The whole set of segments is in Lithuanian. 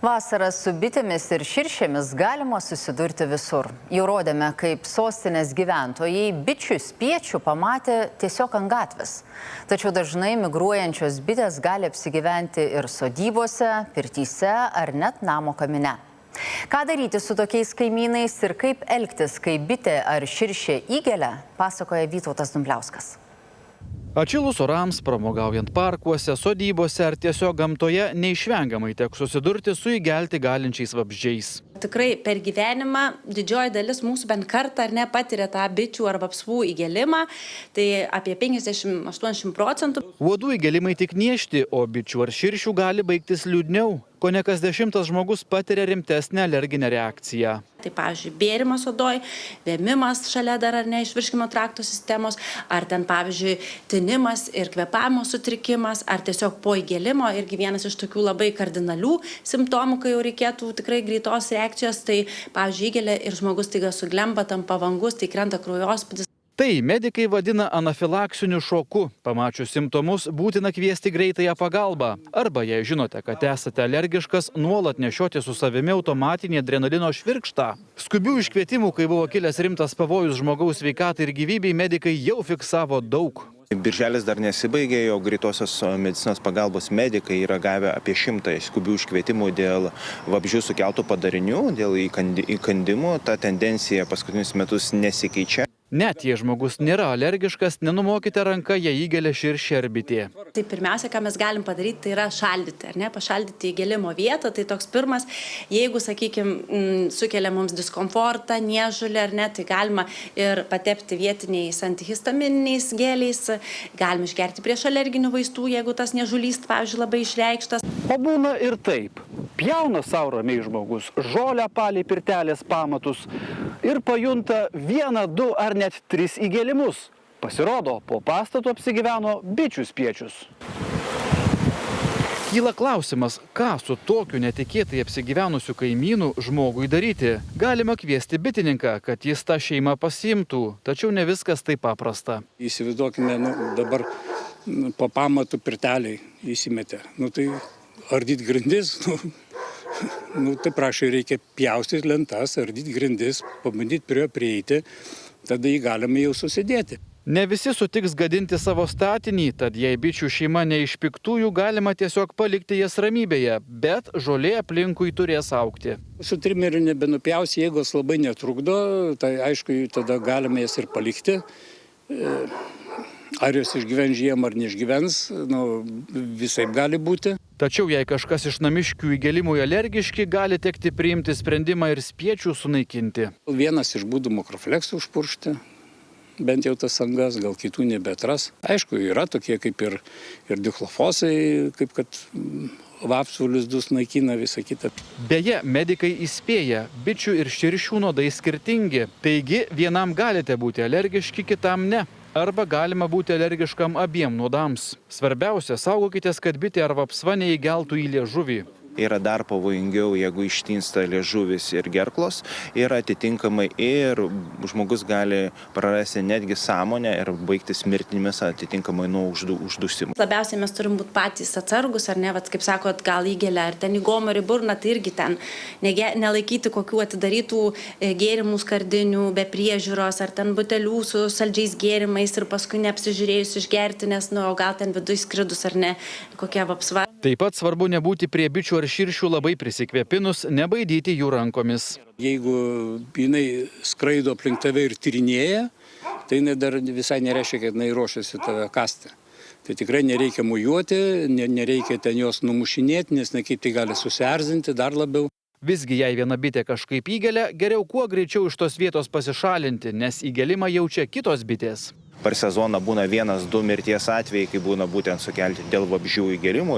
Vasarą su bitėmis ir širšėmis galima susidurti visur. Jau rodėme, kaip sostinės gyventojai bičių spiečių pamatė tiesiog ant gatvės. Tačiau dažnai migruojančios bitės gali apsigyventi ir sodybose, pirtyse ar net namo kamine. Ką daryti su tokiais kaimynais ir kaip elgtis, kai bitė ar širšė įgelia, pasakoja Vytautas Dumbliauskas. Atšilus orams, pramogaujant parkuose, sodybose ar tiesiog gamtoje neišvengiamai teks susidurti su įgelti galinčiais vabzdžiais. Tikrai per gyvenimą didžioji dalis mūsų bent kartą ar ne patiria tą bičių ar vapsvų įgelimą, tai apie 50–80%. Uodų įgelimai tik niežti, o bičių ar širšių gali baigtis liūdniau. Kone kas 10 žmogus patiria rimtesnę alerginę reakciją. Tai, pavyzdžiui, bėrimas odoj, vėmimas šalia dar ar ne iš virškinimo trakto sistemos, ar ten, pavyzdžiui, tinimas ir kvėpavimo sutrikimas, ar tiesiog po įgelimo, irgi vienas iš tokių labai kardinalių simptomų, kai jau reikėtų tikrai greitos reakcijos, tai, pavyzdžiui, įgelia ir žmogus taiga suglemba, tampa vangus, tai krenta kraujospūdis. Tai medikai vadina anafilaksiniu šoku. Pamačius simptomus būtina kviesti greitąją pagalbą. Arba, jei žinote, kad esate alergiškas, nuolat nešioti su savimi automatinį adrenalino švirkštą. Skubių iškvietimų, kai buvo kilęs rimtas pavojus žmogaus sveikatai ir gyvybei, medikai jau fiksavo daug. Birželis dar nesibaigė, jo greitosios medicinos pagalbos medikai yra gavę apie 100 skubių iškvietimų dėl vabzdžių sukeltų padarinių, dėl įkandimų. Ta tendencija paskutinius metus nesikeičia. Net jei žmogus nėra alergiškas, nenumokite ranką, jei įgelia širšė ar bitė. Tai pirmiausia, ką mes galim padaryti, tai yra šaldyti, ar ne? Pašaldyti įgelimo vietą, tai toks pirmas, jeigu, sakykime, sukelia mums diskomfortą, niežulį, ar ne, tai galima ir patepti vietiniais antihistamininiais geliais, galima išgerti prieš alerginių vaistų, jeigu tas niežulys, pavyzdžiui, labai išreikštas. O būna ir taip. Pjauna sau ramiai žmogus žolę palei pirtelės pamatus ir pajunta 1, 2 ar net 3 įgelimus. Pasirodo, po pastatu apsigyveno bičių spiečius. Kyla klausimas, ką su tokiu netikėtai apsigyvenusiu kaimynu žmogui daryti. Galima kviesti bitininką, kad jis tą šeimą pasiimtų, tačiau ne viskas taip paprasta. Įsivaizduokime, dabar po pamatų pirteliai įsimetė. Tai ardyt grindis, tai prašai reikia pjaustyti lentas, ardyti grindis, pabandyti prie jo prieiti, tada jį galime jau susidėti. Ne visi sutiks gadinti savo statinį, tad jei bičių šeima ne iš piktųjų, galima tiesiog palikti jas ramybėje, bet žolė aplinkui turės augti. Su trimeriu nebenupjausi, jeigu jos labai netrukdo, tai aišku, tada galime jas ir palikti. Ar jos išgyvens žiemą ar neišgyvens, visaip gali būti. Tačiau jei kažkas iš namiškių įgelimui alergiški, gali tekti priimti sprendimą ir spiečių sunaikinti. Vienas iš būdų makrofleksų užpurkšti, bent jau tas angas, gal kitų nebetras. Aišku, yra tokie kaip ir dichlofosai, kaip kad vapsvų lizdus naikina, visą kitą. Beje, medikai įspėja, bičių ir širšių nuodai skirtingi. Taigi, vienam galite būti alergiški, kitam ne. Arba galima būti alergiškam abiem nuodams. Svarbiausia, saugokitės, kad bitė ar vapsva neįgeltų į liežuvį. Yra dar pavojingiau, jeigu ištinsta liežuvis ir gerklos, ir atitinkamai ir žmogus gali prarasti netgi sąmonę ir baigtis mirtimis atitinkamai nuo uždusimų. Labiausiai mes turim būti patys atsargus, ar ne, kaip sakot, gal įgelia, ar ten į gomurį burną, tai irgi ten nelaikyti kokių atidarytų gėrimų skardinių be priežiūros, ar ten butelių su saldžiais gėrimais ir paskui neapsižiūrėjus išgerti, nes gal ten viduj skridus ar ne, kokia vapsva. Taip pat svarbu nebūti prie bičių ar širšių labai prisikvėpinus, nebaidyti jų rankomis. Jeigu jinai skraido aplink tave ir tyrinėja, tai jinai dar visai nereiškia, kad jinai ruošiasi tave kasti. Tai tikrai nereikia mujuoti, nereikia ten jos numušinėti, nes kaip tai gali susierzinti dar labiau. Visgi, jei viena bitė kažkaip įgelia, geriau kuo greičiau iš tos vietos pasišalinti, nes įgelimą jaučia kitos bitės. Per sezoną būna 1–2 mirties atvejai, kai būna būtent sukelti dėl vabzdžių įgelimų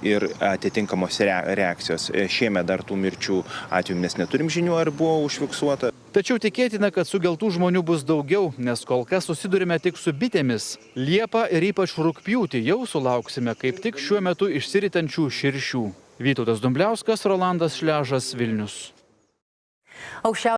ir atitinkamos reakcijos. Šiemet dar tų mirčių atvejų mes neturim žinių, ar buvo užfiksuota. Tačiau tikėtina, kad sugeltų žmonių bus daugiau, nes kol kas susidurime tik su bitėmis. Liepą ir ypač rugpjūtį jau sulauksime kaip tik šiuo metu išsiritančių širšių. Vytautas Dumbliauskas, Rolandas Šležas, Vilnius.